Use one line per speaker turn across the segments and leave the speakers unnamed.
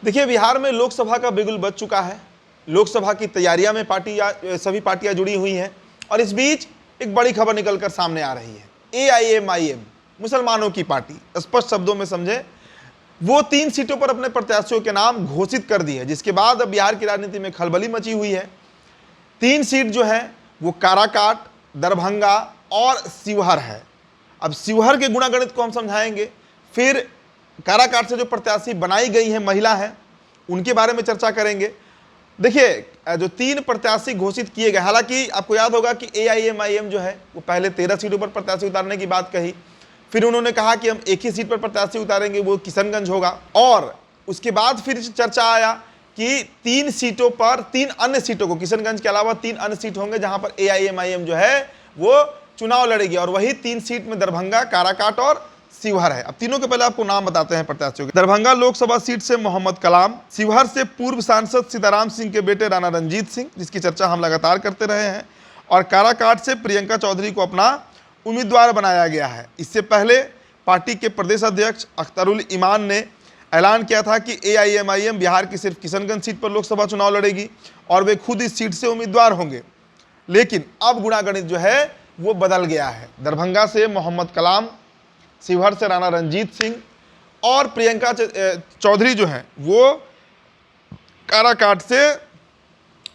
देखिए, बिहार में लोकसभा का बिगुल बज चुका है। लोकसभा की तैयारियां में सभी पार्टियां जुड़ी हुई हैं और इस बीच एक बड़ी खबर निकलकर सामने आ रही है। AIMIM, मुसलमानों की पार्टी, स्पष्ट शब्दों में समझे, वो 3 सीटों पर अपने प्रत्याशियों के नाम घोषित कर दिए, जिसके बाद अब बिहार की राजनीति में खलबली मची हुई है। 3 सीट जो है वो काराकाट, दरभंगा और शिवहर है। अब शिवहर के गुणागणित को हम समझाएंगे, फिर काराकाट से जो प्रत्याशी बनाई गई है, महिला है, उनके बारे में चर्चा करेंगे। देखिए, जो 3 प्रत्याशी घोषित किए गए, हालांकि आपको याद होगा कि AIMIM जो है वो पहले 13 सीटों पर प्रत्याशी उतारने की बात कही, फिर उन्होंने कहा कि हम एक ही सीट पर प्रत्याशी उतारेंगे, वो किशनगंज होगा, और उसके बाद फिर चर्चा आया कि 3 सीटों पर 3 अन्य सीटों को, किशनगंज के अलावा 3 अन्य सीट होंगे जहां पर AIMIM जो है वो चुनाव लड़ेगी, और वही 3 सीट में दरभंगा, काराकाट और शिवहर है। अब तीनों के पहले आपको नाम बताते हैं प्रत्याशियों के। दरभंगा लोकसभा सीट से मोहम्मद कलाम, शिवहर से पूर्व सांसद सीताराम सिंह के बेटे राणा रंजीत सिंह, जिसकी चर्चा हम लगातार करते रहे हैं, और काराकाट से प्रियंका चौधरी को अपना उम्मीदवार बनाया गया है। इससे पहले पार्टी के प्रदेश अध्यक्ष अख्तरुल ईमान ने ऐलान किया था कि AIMIM बिहार की सिर्फ किशनगंज सीट पर लोकसभा चुनाव लड़ेगी और वे खुद इस सीट से उम्मीदवार होंगे। लेकिन अब गुणागणित जो है वो बदल गया है। दरभंगा से मोहम्मद कलाम, शिवहर से राणा रंजीत सिंह और प्रियंका चौधरी जो है वो काराकाट से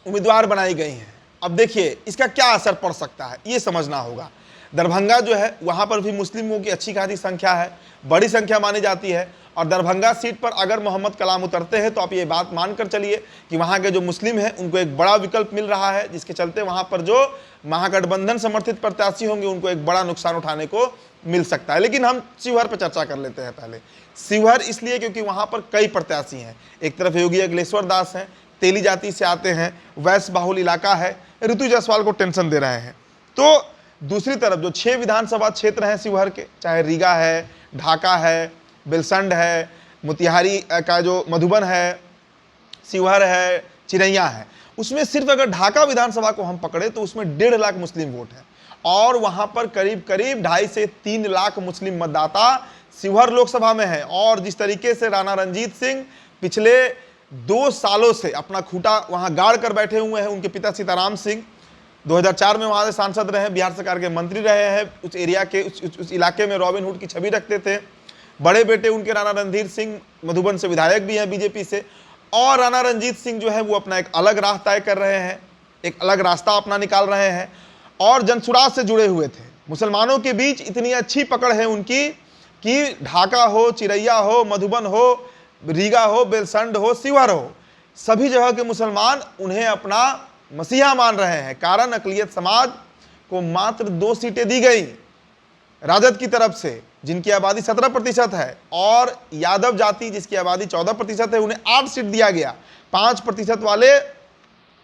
उम्मीदवार बनाई गई हैं। अब देखिए, इसका क्या असर पड़ सकता है ये समझना होगा। दरभंगा जो है वहाँ पर भी मुस्लिमों की अच्छी खासी संख्या है, बड़ी संख्या मानी जाती है, और दरभंगा सीट पर अगर मोहम्मद कलाम उतरते हैं तो आप ये बात मानकर चलिए कि वहाँ के जो मुस्लिम हैं उनको एक बड़ा विकल्प मिल रहा है, जिसके चलते वहाँ पर जो महागठबंधन समर्थित प्रत्याशी होंगे उनको एक बड़ा नुकसान उठाने को मिल सकता है। लेकिन हम शिवहर पर चर्चा कर लेते हैं पहले। शिवहर इसलिए क्योंकि वहाँ पर कई प्रत्याशी हैं। एक तरफ योगी अखिलेश्वर दास हैं, तेली जाति से आते हैं, वैश्य बाहुल इलाका है, ऋतु जायसवाल को टेंशन दे रहे हैं। तो दूसरी तरफ जो 6 विधानसभा क्षेत्र हैं शिवहर के, चाहे रीगा है, ढाका है, बेलसंड है, मोतिहारी का जो मधुबन है, शिवहर है, चिरैया है, उसमें सिर्फ अगर ढाका विधानसभा को हम पकड़े तो उसमें 1.5 लाख मुस्लिम वोट है, और वहां पर करीब करीब 2.5 से 3 लाख मुस्लिम मतदाता शिवहर लोकसभा में है। और जिस तरीके से राणा रंजीत सिंह पिछले 2 सालों से अपना खूंटा वहां गाड़ कर बैठे हुए हैं, उनके पिता सीताराम सिंह 2004 में वहां से सांसद रहे, बिहार सरकार के मंत्री रहे हैं, उस एरिया के उस इलाके में रॉबिन हुड की छवि रखते थे। बड़े बेटे उनके राणा रणधीर सिंह मधुबन से विधायक भी हैं बीजेपी से, और राणा रंजीत सिंह जो है वो अपना एक अलग राह तय कर रहे हैं, एक अलग रास्ता अपना निकाल रहे हैं, और जनसुराज से जुड़े हुए थे। मुसलमानों के बीच इतनी अच्छी पकड़ है उनकी कि ढाका हो, चिरैया हो, मधुबन हो, रीगा हो, बेलसंड हो, शिवहर हो, सभी जगह के मुसलमान उन्हें अपना मसीहा मान रहे हैं। कारण अक़लियत समाज को मात्र 2 सीटें दी गई राजद की तरफ से, जिनकी आबादी 17% है, और यादव जाति जिसकी आबादी 14% है, उन्हें 8 सीट दिया गया। 5% वाले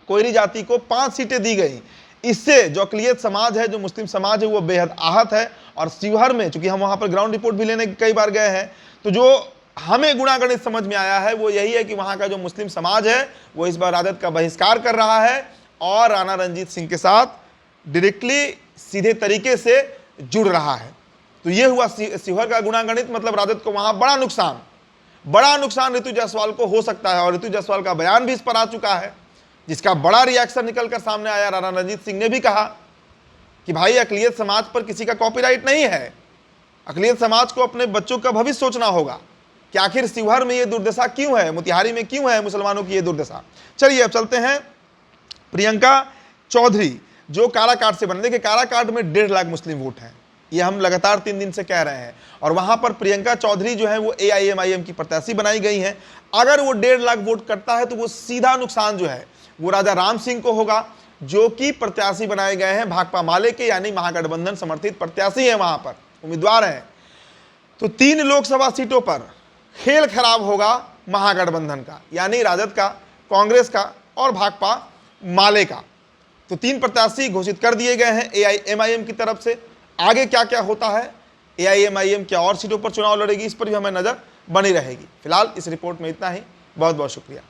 कोयरी जाति को 5 सीटें दी गई। इससे जो अक़लियत समाज है, जो मुस्लिम समाज है, वो बेहद आहत है। और शिवहर में चूंकि हम वहां पर ग्राउंड रिपोर्ट भी लेने कई बार गए हैं, तो जो हमें गुणागणित समझ में आया है वो यही है कि वहां का जो मुस्लिम समाज है वो इस बार राजद का बहिष्कार कर रहा है और राणा रंजीत सिंह के साथ डायरेक्टली सीधे तरीके से जुड़ रहा है। तो ये हुआ शिवहर का गुणागणित, मतलब राजद को वहां बड़ा नुकसान ऋतु जायसवाल को हो सकता है। और ऋतु जायसवाल का बयान भी इस पर आ चुका है, जिसका बड़ा रिएक्शन निकलकर सामने आया। राणा रंजीत सिंह ने भी कहा कि भाई, अक़लियत समाज पर किसी का कॉपीराइट नहीं है, अक़लियत समाज को अपने बच्चों का भविष्य सोचना होगा कि आखिर शिवहर में ये दुर्दशा क्यों है, मोतिहारी में क्यों है मुसलमानों की ये दुर्दशा। चलिए अब चलते हैं प्रियंका चौधरी जो काराकाट से बने। देखिए, काराकाट में 1.5 लाख मुस्लिम वोट हैं, ये हम लगातार 3 दिन से कह रहे हैं, और वहां पर प्रियंका चौधरी जो है वो AIMIM की प्रत्याशी बनाई गई हैं। अगर वो 1.5 लाख वोट करता है तो वो सीधा नुकसान जो है वो राजा राम सिंह को होगा, जो कि प्रत्याशी बनाए गए हैं भाकपा माले के, यानी महागठबंधन समर्थित प्रत्याशी हैं, वहां पर उम्मीदवार हैं। तो 3 लोकसभा सीटों पर खेल खराब होगा महागठबंधन का, यानी राजद का, कांग्रेस का और भाकपा माले का। तो 3 प्रत्याशी घोषित कर दिए गए हैं AIMIM की तरफ से। आगे क्या क्या होता है, AIMIM क्या और सीटों पर चुनाव लड़ेगी, इस पर भी हमें नजर बनी रहेगी। फिलहाल इस रिपोर्ट में इतना ही। बहुत बहुत शुक्रिया।